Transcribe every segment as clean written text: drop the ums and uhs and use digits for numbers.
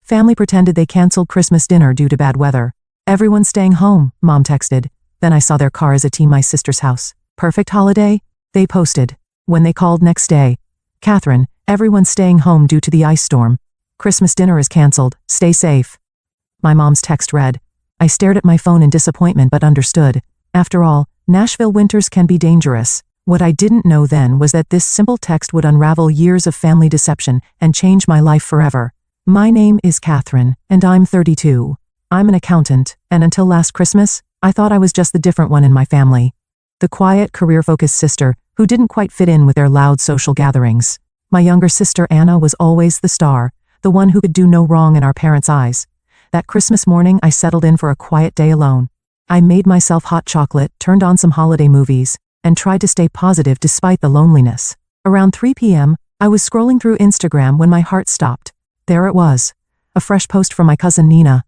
Family pretended they canceled Christmas dinner due to bad weather. Everyone's staying home, Mom texted. Then I saw their car as a team my sister's house. Perfect holiday? They posted. When they called next day, Catherine, everyone's staying home due to the ice storm. Christmas dinner is canceled. Stay safe. My mom's text read. I stared at my phone in disappointment but understood. After all, Nashville winters can be dangerous. What I didn't know then was that this simple text would unravel years of family deception and change my life forever. My name is Catherine, and I'm 32. I'm an accountant, and until last Christmas, I thought I was just the different one in my family. The quiet, career-focused sister who didn't quite fit in with their loud social gatherings. My younger sister Anna was always the star, the one who could do no wrong in our parents' eyes. That Christmas morning I settled in for a quiet day alone. I made myself hot chocolate, turned on some holiday movies, and tried to stay positive despite the loneliness. Around 3 p.m., I was scrolling through Instagram when my heart stopped. There it was. A fresh post from my cousin Nina.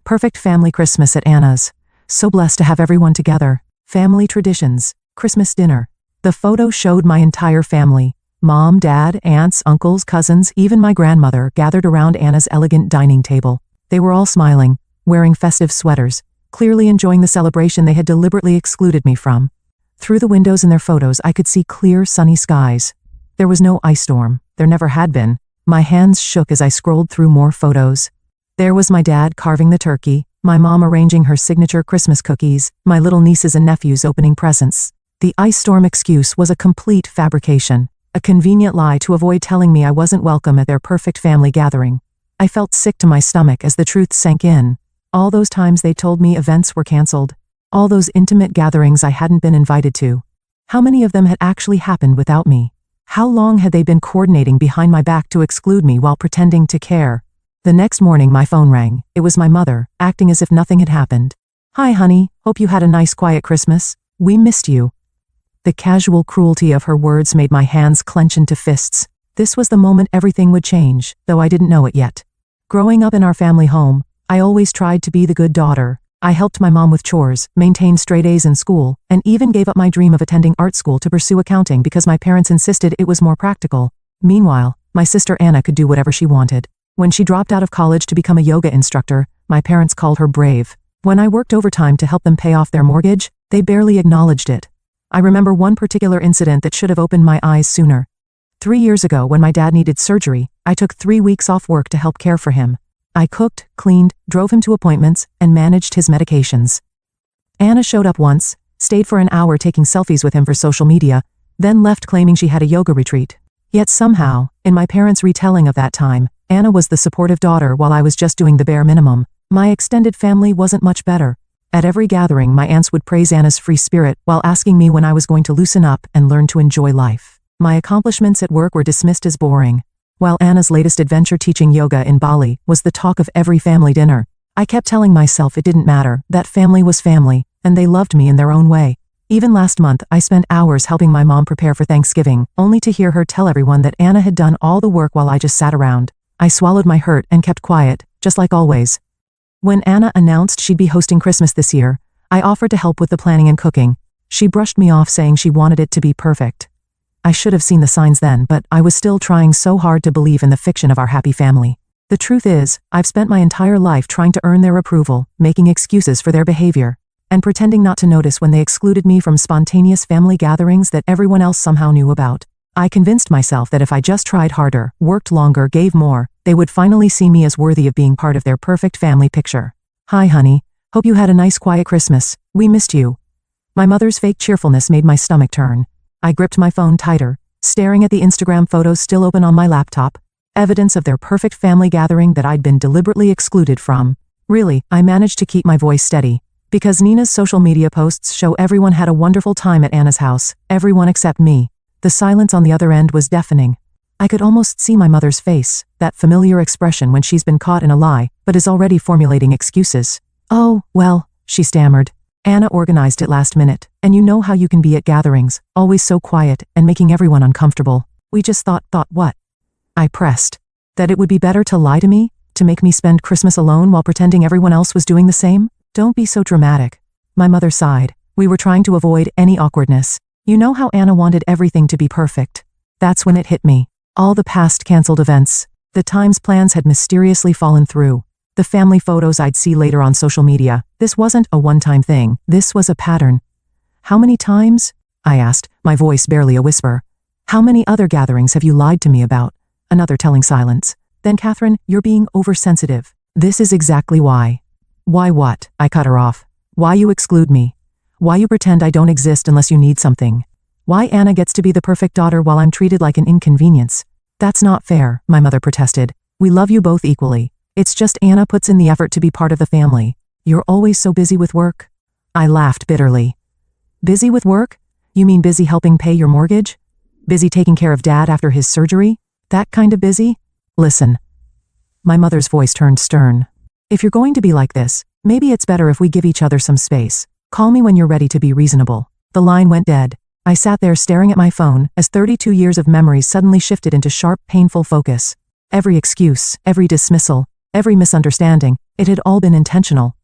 Perfect family Christmas at Anna's. So blessed to have everyone together. Family traditions. Christmas dinner. The photo showed my entire family. Mom, dad, aunts, uncles, cousins, even my grandmother gathered around Anna's elegant dining table. They were all smiling, wearing festive sweaters, clearly enjoying the celebration they had deliberately excluded me from. Through the windows in their photos I could see clear, sunny skies. There was no ice storm. There never had been. My hands shook as I scrolled through more photos. There was my dad carving the turkey, my mom arranging her signature Christmas cookies, my little nieces and nephews opening presents. The ice storm excuse was a complete fabrication, a convenient lie to avoid telling me I wasn't welcome at their perfect family gathering. I felt sick to my stomach as the truth sank in. All those times they told me events were canceled. All those intimate gatherings I hadn't been invited to. How many of them had actually happened without me? How long had they been coordinating behind my back to exclude me while pretending to care? The next morning my phone rang. It was my mother, acting as if nothing had happened. Hi honey, hope you had a nice quiet Christmas. We missed you. The casual cruelty of her words made my hands clench into fists. This was the moment everything would change, though I didn't know it yet. Growing up in our family home, I always tried to be the good daughter. I helped my mom with chores, maintained straight A's in school, and even gave up my dream of attending art school to pursue accounting because my parents insisted it was more practical. Meanwhile, my sister Anna could do whatever she wanted. When she dropped out of college to become a yoga instructor, my parents called her brave. When I worked overtime to help them pay off their mortgage, they barely acknowledged it. I remember one particular incident that should have opened my eyes sooner. 3 years ago when my dad needed surgery, I took 3 weeks off work to help care for him. I cooked, cleaned, drove him to appointments, and managed his medications. Anna showed up once, stayed for an hour taking selfies with him for social media, then left claiming she had a yoga retreat. Yet somehow, in my parents' retelling of that time, Anna was the supportive daughter while I was just doing the bare minimum. My extended family wasn't much better. At every gathering, my aunts would praise Anna's free spirit while asking me when I was going to loosen up and learn to enjoy life. My accomplishments at work were dismissed as boring, while Anna's latest adventure teaching yoga in Bali was the talk of every family dinner. I kept telling myself it didn't matter, that family was family, and they loved me in their own way. Even last month, I spent hours helping my mom prepare for Thanksgiving, only to hear her tell everyone that Anna had done all the work while I just sat around. I swallowed my hurt and kept quiet, just like always. When Anna announced she'd be hosting Christmas this year, I offered to help with the planning and cooking. She brushed me off saying she wanted it to be perfect. I should have seen the signs then, but I was still trying so hard to believe in the fiction of our happy family. The truth is, I've spent my entire life trying to earn their approval, making excuses for their behavior, and pretending not to notice when they excluded me from spontaneous family gatherings that everyone else somehow knew about. I convinced myself that if I just tried harder, worked longer, gave more, they would finally see me as worthy of being part of their perfect family picture. Hi honey, hope you had a nice quiet Christmas. We missed you. My mother's fake cheerfulness made my stomach turn. I gripped my phone tighter, staring at the Instagram photos still open on my laptop, evidence of their perfect family gathering that I'd been deliberately excluded from. Really, I managed to keep my voice steady, because Nina's social media posts show everyone had a wonderful time at Anna's house, everyone except me. The silence on the other end was deafening. I could almost see my mother's face, that familiar expression when she's been caught in a lie, but is already formulating excuses. Oh, well, she stammered. Anna organized it last minute, and you know how you can be at gatherings, always so quiet and making everyone uncomfortable. We just thought what? I pressed. That it would be better to lie to me, to make me spend Christmas alone while pretending everyone else was doing the same? Don't be so dramatic. My mother sighed. We were trying to avoid any awkwardness. You know how Anna wanted everything to be perfect. That's when it hit me. All the past canceled events, The Times plans had mysteriously fallen through. The family photos I'd see later on social media, this wasn't a one-time thing, this was a pattern. How many times? I asked, my voice barely a whisper. How many other gatherings have you lied to me about? Another telling silence. Then Catherine, you're being oversensitive. This is exactly why. Why what? I cut her off. Why you exclude me? Why you pretend I don't exist unless you need something? Why Anna gets to be the perfect daughter while I'm treated like an inconvenience? That's not fair, my mother protested. We love you both equally. It's just Anna puts in the effort to be part of the family. You're always so busy with work. I laughed bitterly. Busy with work? You mean busy helping pay your mortgage? Busy taking care of Dad after his surgery? That kind of busy? Listen. My mother's voice turned stern. If you're going to be like this, maybe it's better if we give each other some space. Call me when you're ready to be reasonable. The line went dead. I sat there staring at my phone as 32 years of memories suddenly shifted into sharp, painful focus. Every excuse, every dismissal, every misunderstanding, it had all been intentional.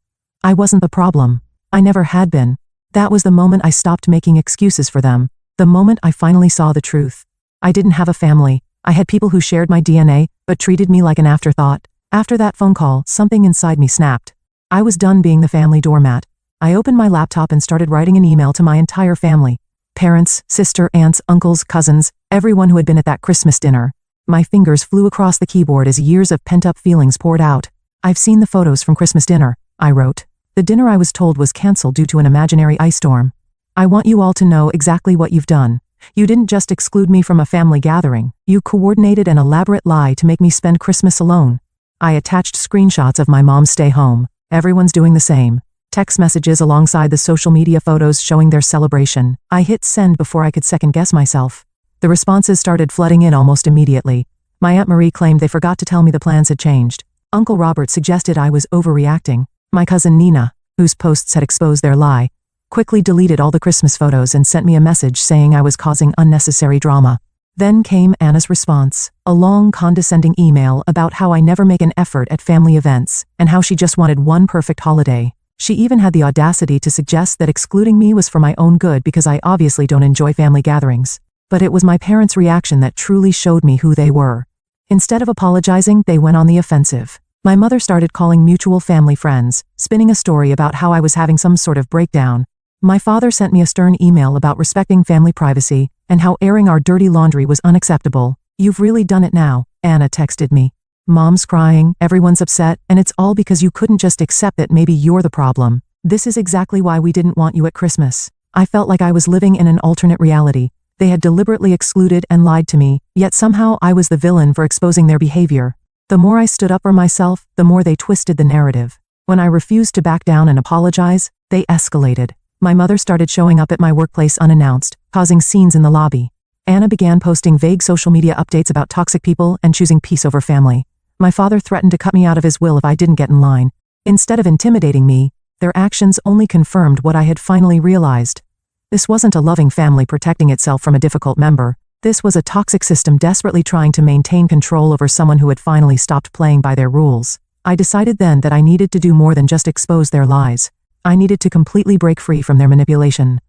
I wasn't the problem. I never had been. That was the moment I stopped making excuses for them. The moment I finally saw the truth. I didn't have a family. I had people who shared my DNA, but treated me like an afterthought. After that phone call, something inside me snapped. I was done being the family doormat. I opened my laptop and started writing an email to my entire family. Parents, sister, aunts, uncles, cousins, everyone who had been at that Christmas dinner. My fingers flew across the keyboard as years of pent-up feelings poured out. I've seen the photos from Christmas dinner, I wrote. The dinner I was told was canceled due to an imaginary ice storm. I want you all to know exactly what you've done. You didn't just exclude me from a family gathering, you coordinated an elaborate lie to make me spend Christmas alone. I attached screenshots of my mom's stay home. Everyone's doing the same. Text messages alongside the social media photos showing their celebration. I hit send before I could second-guess myself. The responses started flooding in almost immediately. My Aunt Marie claimed they forgot to tell me the plans had changed. Uncle Robert suggested I was overreacting. My cousin Nina, whose posts had exposed their lie, quickly deleted all the Christmas photos and sent me a message saying I was causing unnecessary drama. Then came Anna's response, a long condescending email about how I never make an effort at family events, and how she just wanted one perfect holiday. She even had the audacity to suggest that excluding me was for my own good because I obviously don't enjoy family gatherings. But it was my parents' reaction that truly showed me who they were. Instead of apologizing, they went on the offensive. My mother started calling mutual family friends, spinning a story about how I was having some sort of breakdown. My father sent me a stern email about respecting family privacy, and how airing our dirty laundry was unacceptable. You've really done it now, Anna texted me. Mom's crying, everyone's upset, and it's all because you couldn't just accept that maybe you're the problem. This is exactly why we didn't want you at Christmas. I felt like I was living in an alternate reality. They had deliberately excluded and lied to me, yet somehow I was the villain for exposing their behavior. The more I stood up for myself, the more they twisted the narrative. When I refused to back down and apologize, they escalated. My mother started showing up at my workplace unannounced, causing scenes in the lobby. Anna began posting vague social media updates about toxic people and choosing peace over family. My father threatened to cut me out of his will if I didn't get in line. Instead of intimidating me, their actions only confirmed what I had finally realized. This wasn't a loving family protecting itself from a difficult member. This was a toxic system desperately trying to maintain control over someone who had finally stopped playing by their rules. I decided then that I needed to do more than just expose their lies. I needed to completely break free from their manipulation.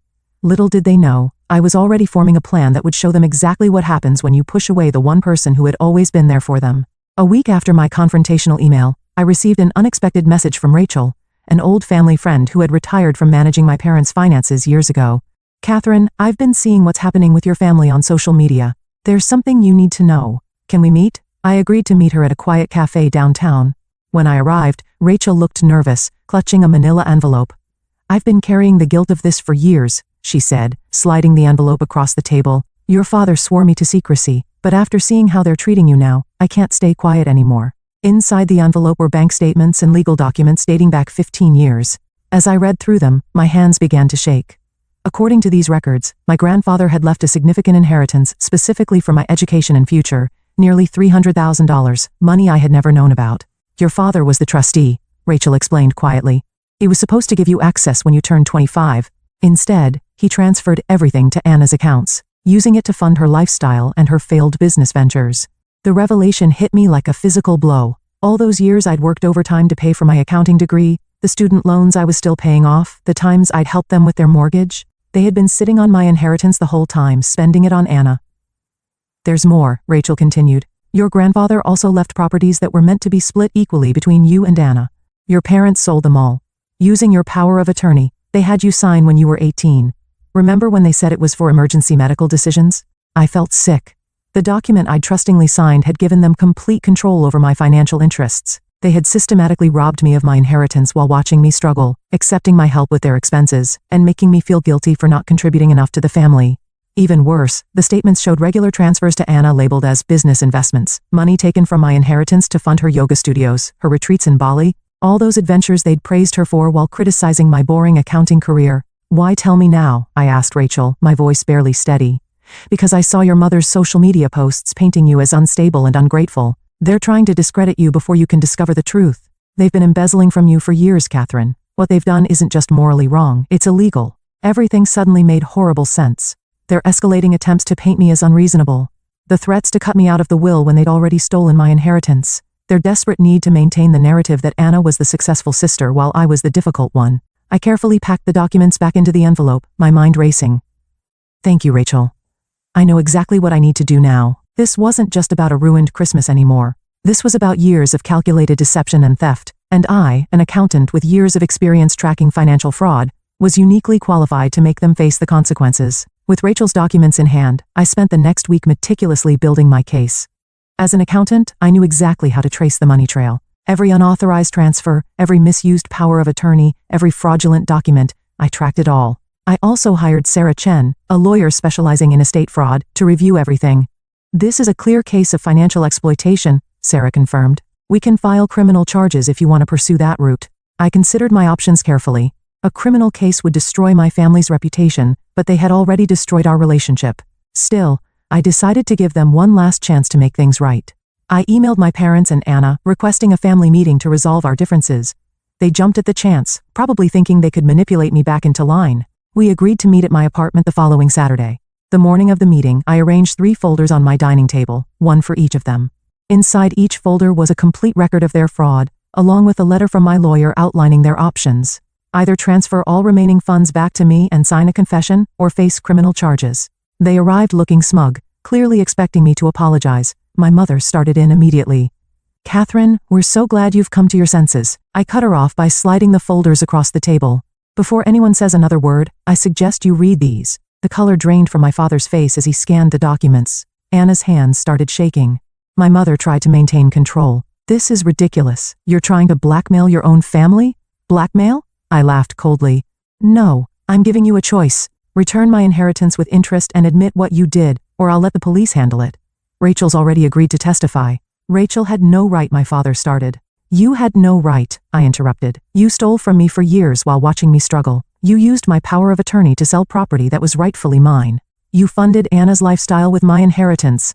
Little did they know, I was already forming a plan that would show them exactly what happens when you push away the one person who had always been there for them. A week after my confrontational email, I received an unexpected message from Rachel, an old family friend who had retired from managing my parents' finances years ago. Catherine, I've been seeing what's happening with your family on social media. There's something you need to know. Can we meet? I agreed to meet her at a quiet cafe downtown. When I arrived, Rachel looked nervous, clutching a manila envelope. I've been carrying the guilt of this for years, she said, sliding the envelope across the table. Your father swore me to secrecy, but after seeing how they're treating you now, I can't stay quiet anymore. Inside the envelope were bank statements and legal documents dating back 15 years. As I read through them, my hands began to shake. According to these records, my grandfather had left a significant inheritance specifically for my education and future, nearly $300,000, money I had never known about. Your father was the trustee, Rachel explained quietly. He was supposed to give you access when you turned 25. Instead, he transferred everything to Anna's accounts, using it to fund her lifestyle and her failed business ventures. The revelation hit me like a physical blow. All those years I'd worked overtime to pay for my accounting degree, the student loans I was still paying off, the times I'd helped them with their mortgage, they had been sitting on my inheritance the whole time, spending it on Anna. There's more, Rachel continued. Your grandfather also left properties that were meant to be split equally between you and Anna. Your parents sold them all. Using your power of attorney, they had you sign when you were 18. Remember when they said it was for emergency medical decisions? I felt sick. The document I'd trustingly signed had given them complete control over my financial interests. They had systematically robbed me of my inheritance while watching me struggle, accepting my help with their expenses, and making me feel guilty for not contributing enough to the family. Even worse, the statements showed regular transfers to Anna labeled as business investments, money taken from my inheritance to fund her yoga studios, her retreats in Bali, all those adventures they'd praised her for while criticizing my boring accounting career. Why tell me now? I asked Rachel, my voice barely steady. Because I saw your mother's social media posts painting you as unstable and ungrateful. They're trying to discredit you before you can discover the truth. They've been embezzling from you for years, Catherine. What they've done isn't just morally wrong, it's illegal. Everything suddenly made horrible sense. Their escalating attempts to paint me as unreasonable. The threats to cut me out of the will when they'd already stolen my inheritance. Their desperate need to maintain the narrative that Anna was the successful sister while I was the difficult one. I carefully packed the documents back into the envelope, my mind racing. Thank you, Rachel. I know exactly what I need to do now. This wasn't just about a ruined Christmas anymore. This was about years of calculated deception and theft, and I, an accountant with years of experience tracking financial fraud, was uniquely qualified to make them face the consequences. With Rachel's documents in hand, I spent the next week meticulously building my case. As an accountant, I knew exactly how to trace the money trail. Every unauthorized transfer, every misused power of attorney, every fraudulent document, I tracked it all. I also hired Sarah Chen, a lawyer specializing in estate fraud, to review everything. This is a clear case of financial exploitation, Sarah confirmed. We can file criminal charges if you want to pursue that route. I considered my options carefully. A criminal case would destroy my family's reputation, but they had already destroyed our relationship. Still, I decided to give them one last chance to make things right. I emailed my parents and Anna, requesting a family meeting to resolve our differences. They jumped at the chance, probably thinking they could manipulate me back into line. We agreed to meet at my apartment the following Saturday. The morning of the meeting, I arranged 3 folders on my dining table, one for each of them. Inside each folder was a complete record of their fraud, along with a letter from my lawyer outlining their options. Either transfer all remaining funds back to me and sign a confession, or face criminal charges. They arrived looking smug, clearly expecting me to apologize. My mother started in immediately. Catherine, we're so glad you've come to your senses. I cut her off by sliding the folders across the table. Before anyone says another word, I suggest you read these. The color drained from my father's face as he scanned the documents. Anna's hands started shaking. My mother tried to maintain control. This is ridiculous. You're trying to blackmail your own family? Blackmail? I laughed coldly. No, I'm giving you a choice. Return my inheritance with interest and admit what you did, or I'll let the police handle it. Rachel's already agreed to testify. Rachel had no right, my father started. You had no right, I interrupted. You stole from me for years while watching me struggle. You used my power of attorney to sell property that was rightfully mine. You funded Anna's lifestyle with my inheritance.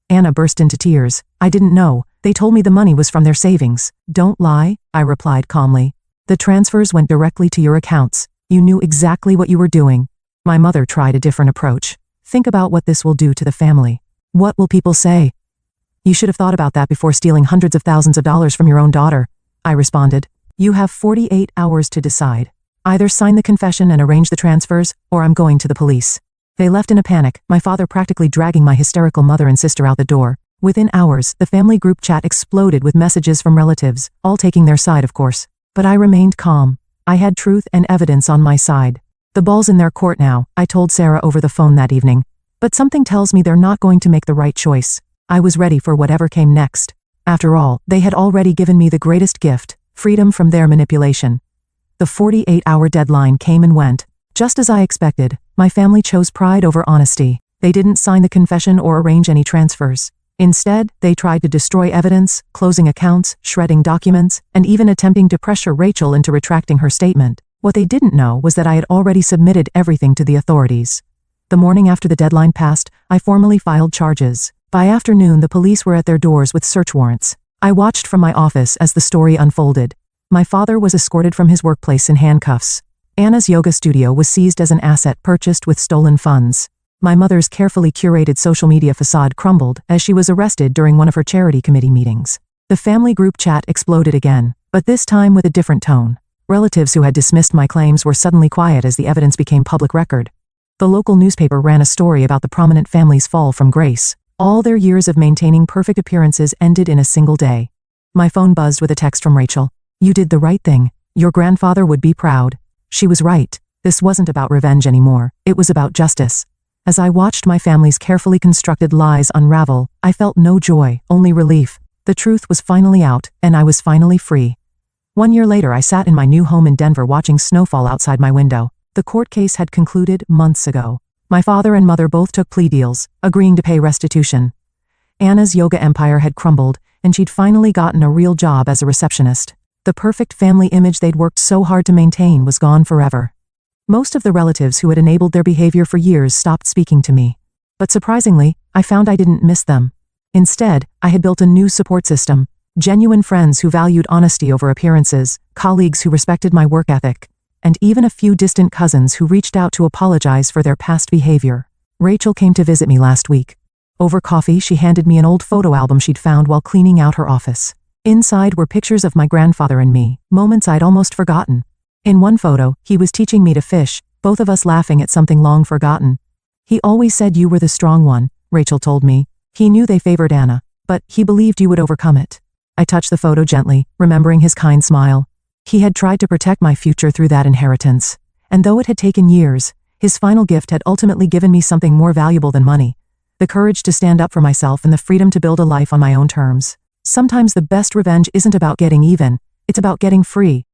Anna burst into tears. I didn't know. They told me the money was from their savings. Don't lie, I replied calmly. The transfers went directly to your accounts. You knew exactly what you were doing. My mother tried a different approach. Think about what this will do to the family. What will people say? You should have thought about that before stealing hundreds of thousands of dollars from your own daughter, I responded. You have 48 hours to decide. Either sign the confession and arrange the transfers, or I'm going to the police. They left in a panic, my father practically dragging my hysterical mother and sister out the door. Within hours, the family group chat exploded with messages from relatives, all taking their side, of course. But I remained calm. I had truth and evidence on my side. The ball's in their court now, I told Sarah over the phone that evening. But something tells me they're not going to make the right choice. I was ready for whatever came next. After all, they had already given me the greatest gift, freedom from their manipulation. The 48-hour deadline came and went. Just as I expected, my family chose pride over honesty. They didn't sign the confession or arrange any transfers. Instead, they tried to destroy evidence, closing accounts, shredding documents, and even attempting to pressure Rachel into retracting her statement. What they didn't know was that I had already submitted everything to the authorities. The morning after the deadline passed, I formally filed charges. By afternoon, the police were at their doors with search warrants. I watched from my office as the story unfolded. My father was escorted from his workplace in handcuffs. Anna's yoga studio was seized as an asset purchased with stolen funds. My mother's carefully curated social media facade crumbled as she was arrested during one of her charity committee meetings. The family group chat exploded again, but this time with a different tone. Relatives who had dismissed my claims were suddenly quiet as the evidence became public record. The local newspaper ran a story about the prominent family's fall from grace. All their years of maintaining perfect appearances ended in a single day. My phone buzzed with a text from Rachel. You did the right thing. Your grandfather would be proud. She was right. This wasn't about revenge anymore. It was about justice. As I watched my family's carefully constructed lies unravel, I felt no joy, only relief. The truth was finally out, and I was finally free. 1 year later, I sat in my new home in Denver watching snowfall outside my window. The court case had concluded months ago. My father and mother both took plea deals, agreeing to pay restitution. Anna's yoga empire had crumbled, and she'd finally gotten a real job as a receptionist. The perfect family image they'd worked so hard to maintain was gone forever. Most of the relatives who had enabled their behavior for years stopped speaking to me. But surprisingly, I found I didn't miss them. Instead, I had built a new support system, genuine friends who valued honesty over appearances, colleagues who respected my work ethic, and even a few distant cousins who reached out to apologize for their past behavior. Rachel came to visit me last week. Over coffee, she handed me an old photo album she'd found while cleaning out her office. Inside were pictures of my grandfather and me, moments I'd almost forgotten. In one photo, he was teaching me to fish, both of us laughing at something long forgotten. He always said you were the strong one, Rachel told me. He knew they favored Anna, but he believed you would overcome it. I touched the photo gently, remembering his kind smile. He had tried to protect my future through that inheritance. And though it had taken years, his final gift had ultimately given me something more valuable than money. The courage to stand up for myself and the freedom to build a life on my own terms. Sometimes the best revenge isn't about getting even, it's about getting free.